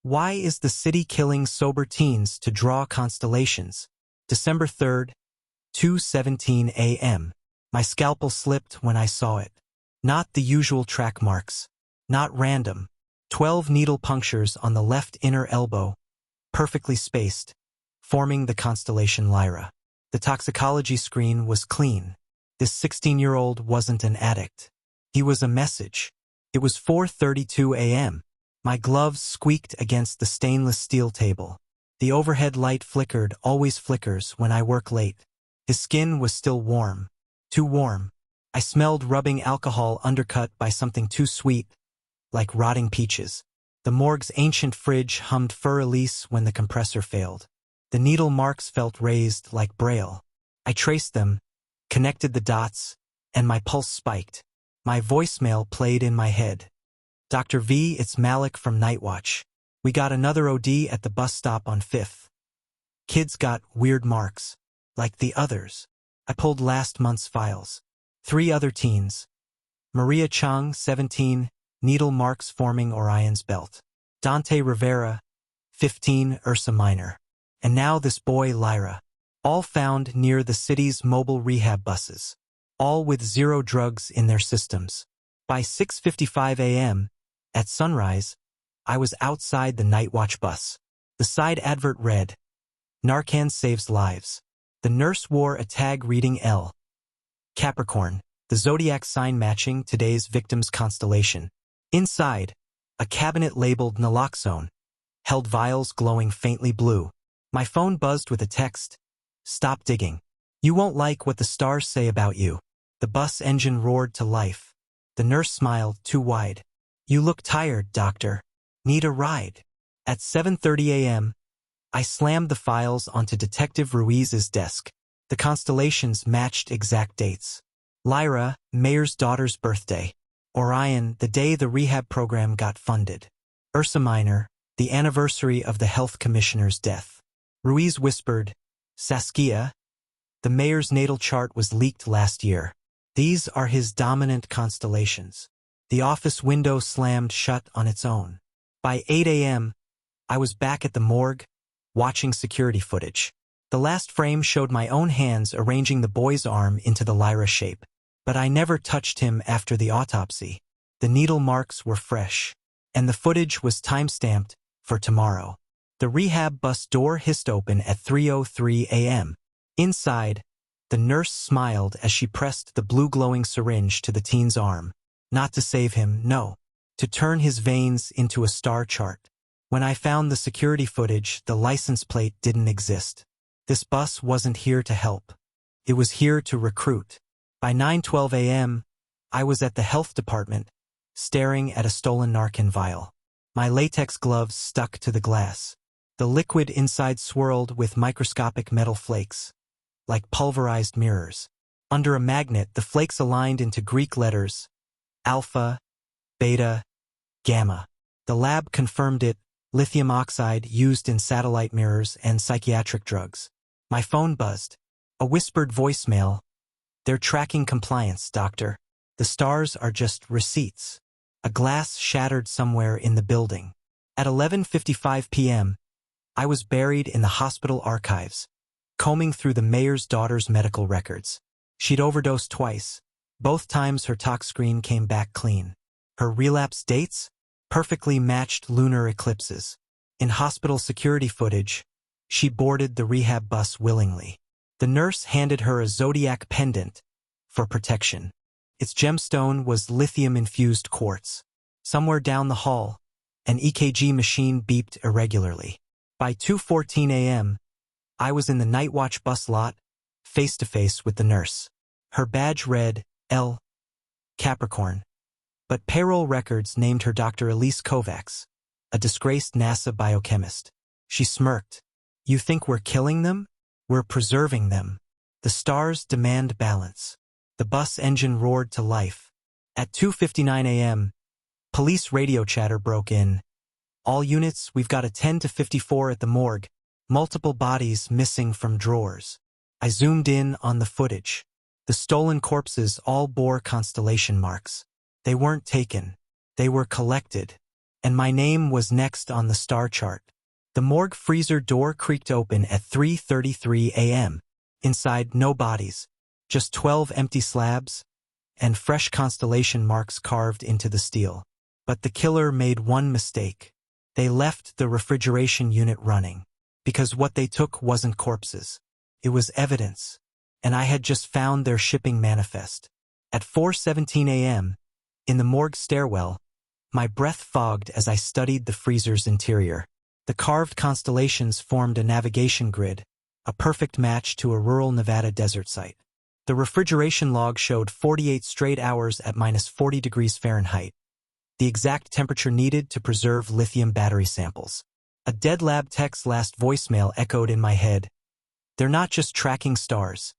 Why is the city killing sober teens to draw constellations? December 3rd, 2:17 a.m. My scalpel slipped when I saw it. Not the usual track marks. Not random. 12 needle punctures on the left inner elbow, perfectly spaced, forming the constellation Lyra. The toxicology screen was clean. This 16-year-old wasn't an addict. He was a message. It was 4:32 a.m. My gloves squeaked against the stainless steel table. The overhead light flickered, always flickers when I work late. His skin was still warm. Too warm. I smelled rubbing alcohol undercut by something too sweet, like rotting peaches. The morgue's ancient fridge hummed fur Elise when the compressor failed. The needle marks felt raised like braille. I traced them, connected the dots, and my pulse spiked. My voicemail played in my head. Dr. V, it's Malik from Night Watch. We got another OD at the bus stop on 5th. Kids got weird marks, like the others. I pulled last month's files. 3 other teens. Maria Chung, 17, needle marks forming Orion's belt. Dante Rivera, 15, Ursa Minor. And now this boy, Lyra. All found near the city's mobile rehab buses. All with 0 drugs in their systems. By 6:55 a.m., at sunrise, I was outside the Night Watch bus. The side advert read, "Narcan saves lives." The nurse wore a tag reading L. Capricorn, the zodiac sign matching today's victim's constellation. Inside, a cabinet labeled naloxone held vials glowing faintly blue. My phone buzzed with a text, "Stop digging. You won't like what the stars say about you." The bus engine roared to life. The nurse smiled, too wide. "You look tired, doctor. Need a ride?" At 7:30 a.m., I slammed the files onto Detective Ruiz's desk. The constellations matched exact dates. Lyra, mayor's daughter's birthday. Orion, the day the rehab program got funded. Ursa Minor, the anniversary of the health commissioner's death. Ruiz whispered, "Saskia, the mayor's natal chart was leaked last year. These are his dominant constellations." The office window slammed shut on its own. By 8 a.m., I was back at the morgue, watching security footage. The last frame showed my own hands arranging the boy's arm into the Lyra shape. But I never touched him after the autopsy. The needle marks were fresh, and the footage was time-stamped for tomorrow. The rehab bus door hissed open at 3:03 a.m. Inside, the nurse smiled as she pressed the blue glowing syringe to the teen's arm. Not to save him, no. To turn his veins into a star chart. When I found the security footage, the license plate didn't exist. This bus wasn't here to help. It was here to recruit. By 9:12 a.m., I was at the health department, staring at a stolen Narcan vial. My latex gloves stuck to the glass. The liquid inside swirled with microscopic metal flakes, like pulverized mirrors. Under a magnet, the flakes aligned into Greek letters, alpha, beta, gamma. The lab confirmed it, lithium oxide used in satellite mirrors and psychiatric drugs. My phone buzzed. A whispered voicemail. "They're tracking compliance, doctor. The stars are just receipts." A glass shattered somewhere in the building. At 11:55 p.m., I was buried in the hospital archives, combing through the mayor's daughter's medical records. She'd overdosed twice. Both times her tox screen came back clean. Her relapse dates? Perfectly matched lunar eclipses. In hospital security footage, she boarded the rehab bus willingly. The nurse handed her a zodiac pendant for protection. Its gemstone was lithium-infused quartz. Somewhere down the hall, an EKG machine beeped irregularly. By 2:14 a.m., I was in the Night Watch bus lot, face-to-face with the nurse. Her badge read, L. Capricorn. But payroll records named her Dr. Elise Kovacs, a disgraced NASA biochemist. She smirked. "You think we're killing them? We're preserving them. The stars demand balance." The bus engine roared to life. At 2:59 a.m., police radio chatter broke in. "All units, we've got a 10 to 54 at the morgue. Multiple bodies missing from drawers." I zoomed in on the footage. The stolen corpses all bore constellation marks. They weren't taken. They were collected. and my name was next on the star chart. The morgue freezer door creaked open at 3:33 a.m. Inside, no bodies, just 12 empty slabs, and fresh constellation marks carved into the steel. But the killer made one mistake. They left the refrigeration unit running, because what they took wasn't corpses. It was evidence, and I had just found their shipping manifest. At 4:17 a.m., in the morgue stairwell, my breath fogged as I studied the freezer's interior. The carved constellations formed a navigation grid, a perfect match to a rural Nevada desert site. The refrigeration log showed 48 straight hours at -40 degrees Fahrenheit, the exact temperature needed to preserve lithium battery samples. A dead lab tech's last voicemail echoed in my head. They're not just tracking stars.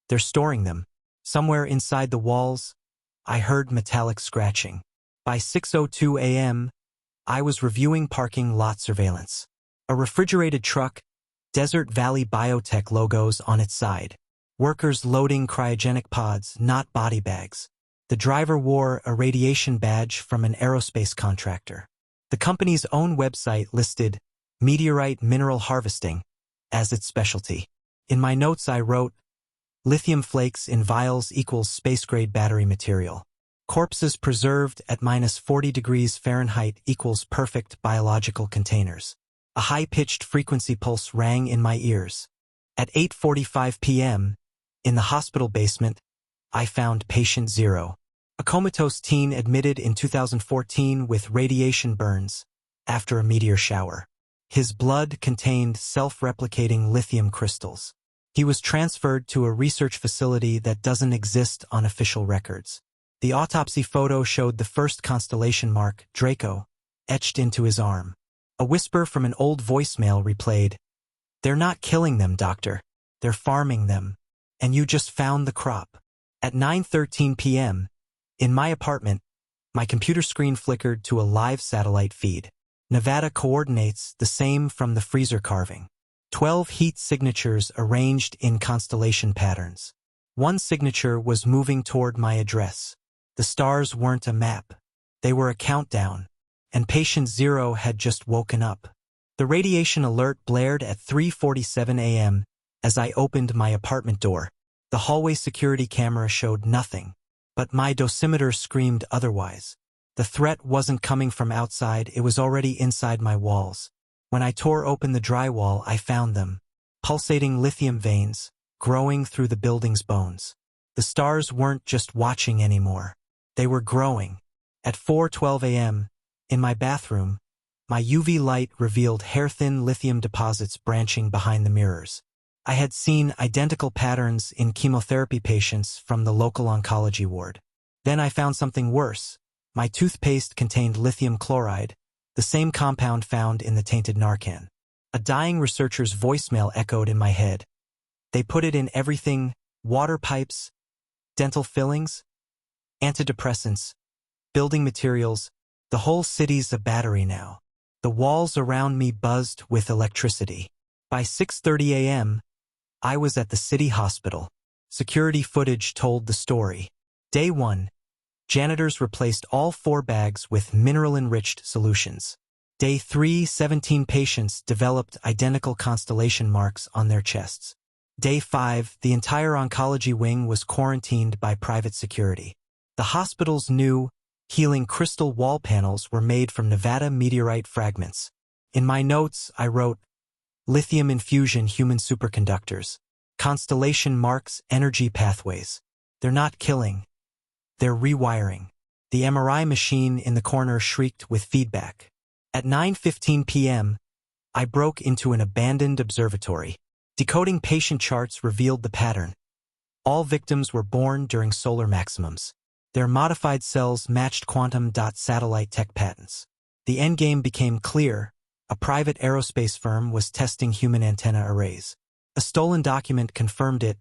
They're storing them. Somewhere inside the walls, I heard metallic scratching. By 6:02 a.m., I was reviewing parking lot surveillance. A refrigerated truck, Desert Valley Biotech logos on its side. Workers loading cryogenic pods, not body bags. The driver wore a radiation badge from an aerospace contractor. The company's own website listed meteorite mineral harvesting as its specialty. In my notes I wrote, lithium flakes in vials equals space-grade battery material. Corpses preserved at -40 degrees Fahrenheit equals perfect biological containers. A high-pitched frequency pulse rang in my ears. At 8:45 p.m., in the hospital basement, I found patient 0, a comatose teen admitted in 2014 with radiation burns after a meteor shower. His blood contained self-replicating lithium crystals. He was transferred to a research facility that doesn't exist on official records. The autopsy photo showed the first constellation mark, Draco, etched into his arm. A whisper from an old voicemail replayed, "They're not killing them, doctor. They're farming them. And you just found the crop." At 9:13 p.m., in my apartment, my computer screen flickered to a live satellite feed. Nevada coordinates, the same from the freezer carving. 12 heat signatures arranged in constellation patterns. One signature was moving toward my address. The stars weren't a map. They were a countdown, and patient 0 had just woken up. The radiation alert blared at 3:47 a.m. as I opened my apartment door. The hallway security camera showed nothing, but my dosimeter screamed otherwise. The threat wasn't coming from outside, it was already inside my walls. When I tore open the drywall, I found them. Pulsating lithium veins, growing through the building's bones. The stars weren't just watching anymore. They were growing. At 4:12 a.m., in my bathroom, my UV light revealed hair-thin lithium deposits branching behind the mirrors. I had seen identical patterns in chemotherapy patients from the local oncology ward. Then I found something worse. My toothpaste contained lithium chloride, the same compound found in the tainted Narcan. A dying researcher's voicemail echoed in my head. They put it in everything: water pipes, dental fillings, antidepressants, building materials. The whole city's a battery now. The walls around me buzzed with electricity. By 6:30 a.m., I was at the city hospital. Security footage told the story. Day 1. Janitors replaced all 4 bags with mineral-enriched solutions. Day 3, 17 patients developed identical constellation marks on their chests. Day 5, the entire oncology wing was quarantined by private security. The hospital's new, healing crystal wall panels were made from Nevada meteorite fragments. In my notes, I wrote, lithium infusion human superconductors. Constellation marks energy pathways. They're not killing. They're rewiring. The MRI machine in the corner shrieked with feedback. At 9:15 p.m., I broke into an abandoned observatory. Decoding patient charts revealed the pattern. All victims were born during solar maximums. Their modified cells matched quantum dot satellite tech patents. The endgame became clear. A private aerospace firm was testing human antenna arrays. A stolen document confirmed it.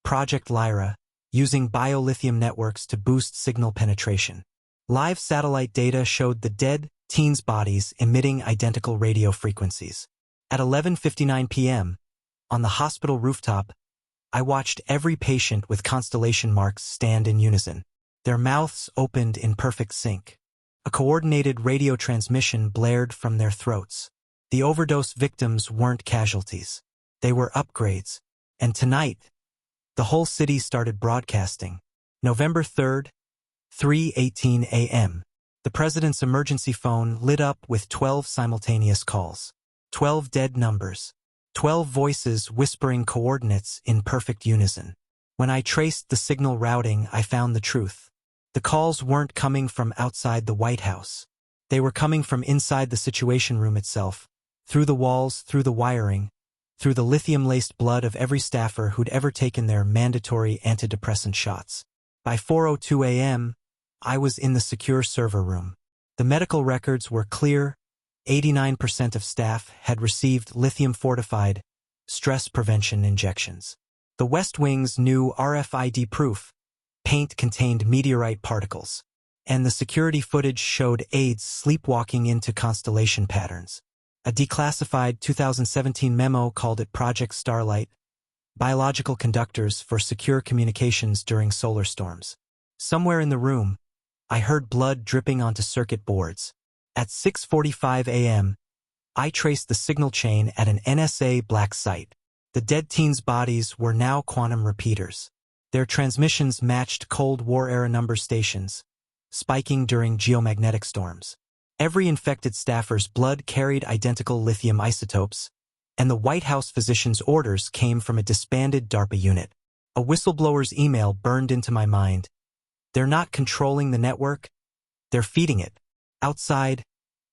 Project Lyra, using biolithium networks to boost signal penetration. Live satellite data showed the dead teens' bodies emitting identical radio frequencies. At 11:59 p.m., on the hospital rooftop, I watched every patient with constellation marks stand in unison. Their mouths opened in perfect sync. A coordinated radio transmission blared from their throats. The overdose victims weren't casualties. They were upgrades. And tonight, the whole city started broadcasting. November 3rd, 3:18 a.m. The president's emergency phone lit up with 12 simultaneous calls. 12 dead numbers. 12 voices whispering coordinates in perfect unison. When I traced the signal routing, I found the truth. The calls weren't coming from outside the White House. They were coming from inside the Situation Room itself, through the walls, through the wiring, through the lithium-laced blood of every staffer who'd ever taken their mandatory antidepressant shots. By 4:02 a.m., I was in the secure server room. The medical records were clear. 89% of staff had received lithium-fortified stress prevention injections. The West Wing's new RFID proof, paint contained meteorite particles, and the security footage showed aides sleepwalking into constellation patterns. A declassified 2017 memo called it Project Starlight, biological conductors for secure communications during solar storms. Somewhere in the room, I heard blood dripping onto circuit boards. At 6:45 a.m., I traced the signal chain at an NSA black site. The dead teens' bodies were now quantum repeaters. Their transmissions matched Cold War-era number stations, spiking during geomagnetic storms. Every infected staffer's blood carried identical lithium isotopes, and the White House physician's orders came from a disbanded DARPA unit. A whistleblower's email burned into my mind. They're not controlling the network, they're feeding it. Outside,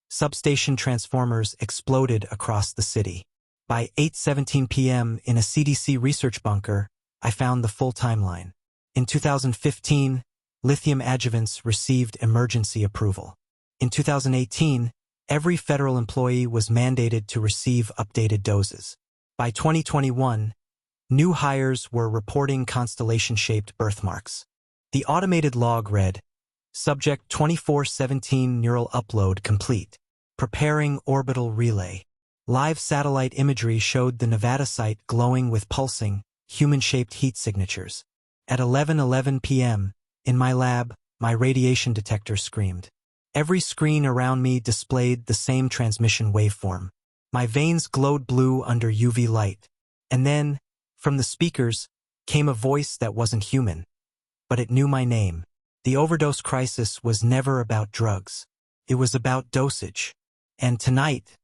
substation transformers exploded across the city. By 8:17 p.m. in a CDC research bunker, I found the full timeline. In 2015, lithium adjuvants received emergency approval. In 2018, every federal employee was mandated to receive updated doses. By 2021, new hires were reporting constellation-shaped birthmarks. The automated log read, Subject 2417 neural upload complete. Preparing orbital relay. Live satellite imagery showed the Nevada site glowing with pulsing, human-shaped heat signatures. At 11:11 p.m., in my lab, my radiation detector screamed. Every screen around me displayed the same transmission waveform. My veins glowed blue under UV light. And then, from the speakers, came a voice that wasn't human. But it knew my name. The overdose crisis was never about drugs. It was about dosage. And tonight,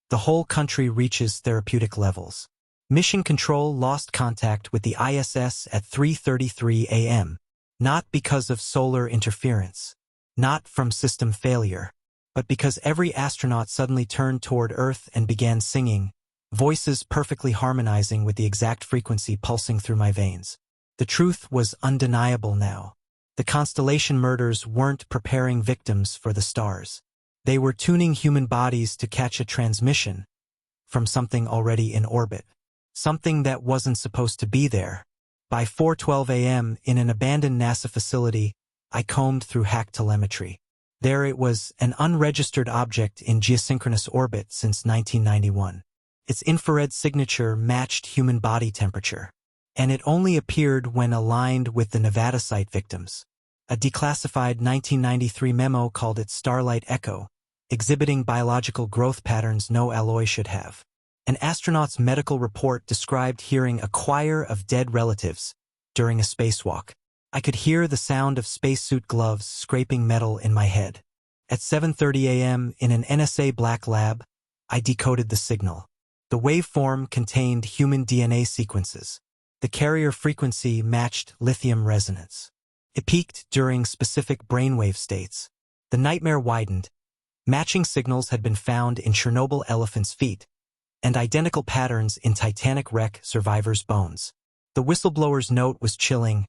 the whole country reaches therapeutic levels. Mission Control lost contact with the ISS at 3:33 a.m. Not because of solar interference, not from system failure, but because every astronaut suddenly turned toward Earth and began singing, voices perfectly harmonizing with the exact frequency pulsing through my veins. The truth was undeniable now. The constellation murders weren't preparing victims for the stars. They were tuning human bodies to catch a transmission from something already in orbit. Something that wasn't supposed to be there. By 4:12 a.m. in an abandoned NASA facility, I combed through hacked telemetry. There it was, an unregistered object in geosynchronous orbit since 1991. Its infrared signature matched human body temperature. And it only appeared when aligned with the Nevada site victims. A declassified 1993 memo called it Starlight Echo, exhibiting biological growth patterns no alloy should have. An astronaut's medical report described hearing a choir of dead relatives during a spacewalk. I could hear the sound of spacesuit gloves scraping metal in my head. At 7:30 a.m. in an NSA black lab, I decoded the signal. The waveform contained human DNA sequences. The carrier frequency matched lithium resonance. It peaked during specific brainwave states. The nightmare widened. Matching signals had been found in Chernobyl elephants' feet, and identical patterns in Titanic wreck survivors' bones. The whistleblower's note was chilling.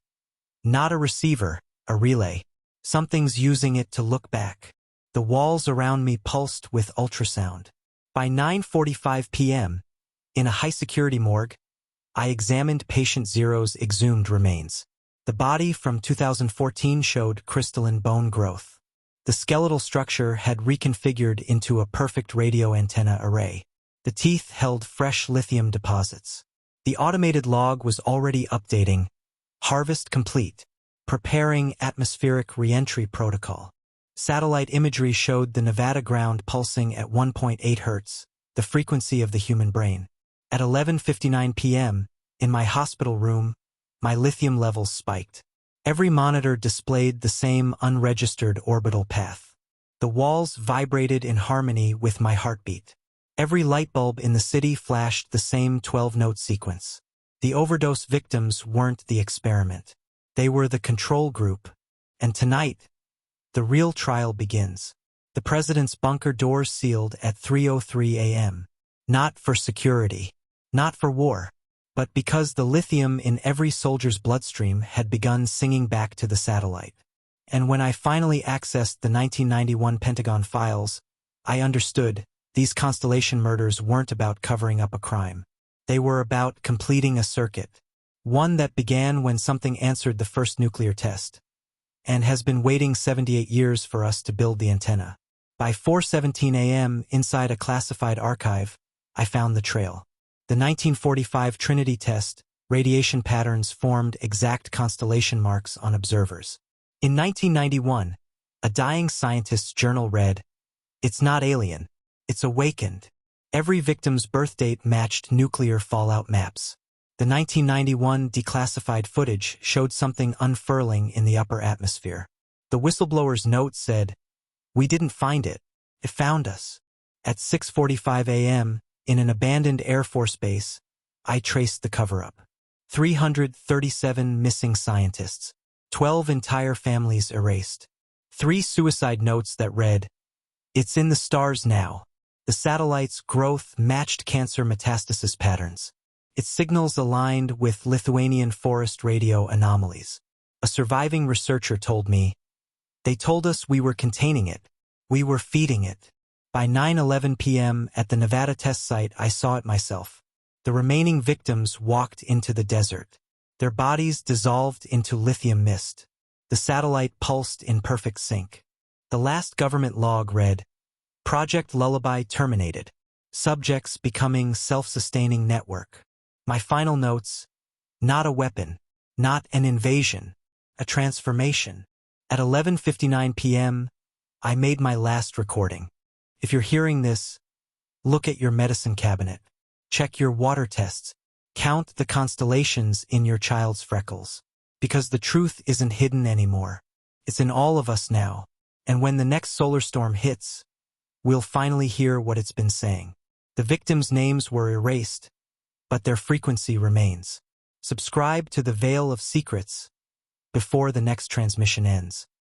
Not a receiver, a relay. Something's using it to look back. The walls around me pulsed with ultrasound. By 9:45 p.m., in a high-security morgue, I examined patient Zero's exhumed remains. The body from 2014 showed crystalline bone growth. The skeletal structure had reconfigured into a perfect radio antenna array. The teeth held fresh lithium deposits. The automated log was already updating. Harvest complete. Preparing atmospheric reentry protocol. Satellite imagery showed the Nevada ground pulsing at 1.8 Hz, the frequency of the human brain. At 11:59 p.m., in my hospital room, my lithium levels spiked. Every monitor displayed the same unregistered orbital path. The walls vibrated in harmony with my heartbeat. Every light bulb in the city flashed the same 12-note sequence. The overdose victims weren't the experiment. They were the control group. And tonight, the real trial begins. The president's bunker doors sealed at 3:03 a.m. Not for security, not for war, but because the lithium in every soldier's bloodstream had begun singing back to the satellite. And when I finally accessed the 1991 Pentagon files, I understood these constellation murders weren't about covering up a crime. They were about completing a circuit, one that began when something answered the first nuclear test, and has been waiting 78 years for us to build the antenna. By 4:17 a.m., inside a classified archive, I found the trail. The 1945 Trinity test, radiation patterns formed exact constellation marks on observers. In 1991, a dying scientist's journal read, "It's not alien, it's awakened." Every victim's birth date matched nuclear fallout maps. The 1991 declassified footage showed something unfurling in the upper atmosphere. The whistleblower's note said, "We didn't find it, it found us." At 6:45 a.m., in an abandoned Air Force base, I traced the cover-up. 337 missing scientists, 12 entire families erased. 3 suicide notes that read, "It's in the stars now." The satellite's growth matched cancer metastasis patterns. Its signals aligned with Lithuanian forest radio anomalies. A surviving researcher told me, "They told us we were containing it. We were feeding it." By 9:11 p.m. at the Nevada test site, I saw it myself. The remaining victims walked into the desert. Their bodies dissolved into lithium mist. The satellite pulsed in perfect sync. The last government log read, "Project Lullaby terminated. Subjects becoming self-sustaining network." My final notes, not a weapon, not an invasion, a transformation. At 11:59 p.m., I made my last recording. If you're hearing this, look at your medicine cabinet. Check your water tests. Count the constellations in your child's freckles. Because the truth isn't hidden anymore. It's in all of us now. And when the next solar storm hits, we'll finally hear what it's been saying. The victims' names were erased, but their frequency remains. Subscribe to the Veil of Secrets before the next transmission ends.